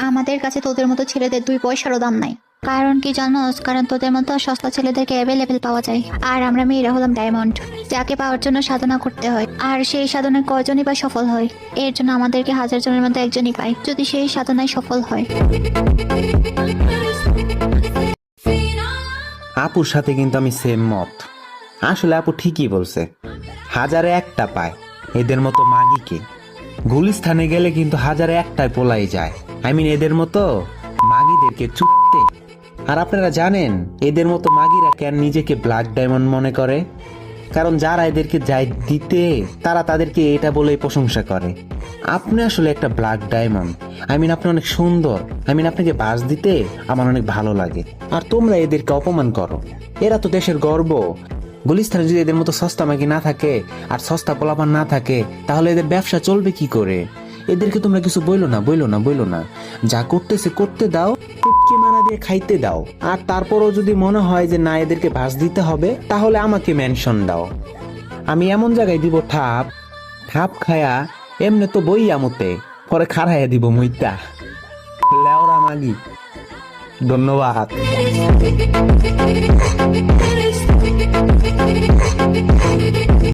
আমাদের কাছে তোদের মতো ছেলেদের 2 পয়সারও দাম নাই। কারণ কি জানোস? কারণ তোদের মতো সস্তা ছেলেদেরকে অ্যাভেলেবেল পাওয়া যায়, আর আমরা মেয়েরা হলাম ডায়মন্ড, যাকে পাওয়ার জন্য সাধনা করতে হয়। আর সেই সাধনায় কয়জনই বা সফল হয়? এর জন্য আমাদেরকে 1000 জনের মধ্যে একজনই পায়, যদি সেই সাধনায় সফল হয়। আপুর সাথে কিন্তু আমি সেম মত। আসলে আপু ঠিকই বলছে, 1000-এ একটা পায়। এদের মতো মাগিকে গুলিস্থানে গেলে কিন্তু 1000-এ একটাই পোলাই যায়। এদের মতো মাগিদেরকে চুটতে। আর আপনারা জানেন এদের মতো মাগিরা কেন নিজেকে ব্ল্যাক ডায়মন্ড মনে করে? কারণ যারা এদেরকে যায় দিতে, তারা তাদেরকে এটা বলেই প্রশংসা করে, আপনি আসলে একটা ব্ল্যাক ডায়মন্ড। আপনি অনেক সুন্দর। আপনাকে বাস দিতে আমার অনেক ভালো লাগে। আর তোমরা এদেরকে অপমান করো। এরা তো দেশের গর্ব। গুলিস্তানে যদি এদের মতো সস্তা মাগি না থাকে আর সস্তা পোলাপান না থাকে, তাহলে এদের ব্যবসা চলবে কি করে? এদেরকে তোমরা কিছু বইলো না। যা করতেছে করতে দাও, টুটকি মারা দিয়ে খাইতে দাও। আর তারপরও যদি মনে হয় যে না, এদেরকে ভাস দিতে হবে, তাহলে আমাকে মেনশন দাও। আমি এমন জায়গায় দিব ঠাপ ঠাপ খায়া, এমনি তো বই আমতে পরে খাড়াইয়া দিব মুইতা। লেওরা মাগি। ধন্যবাদ।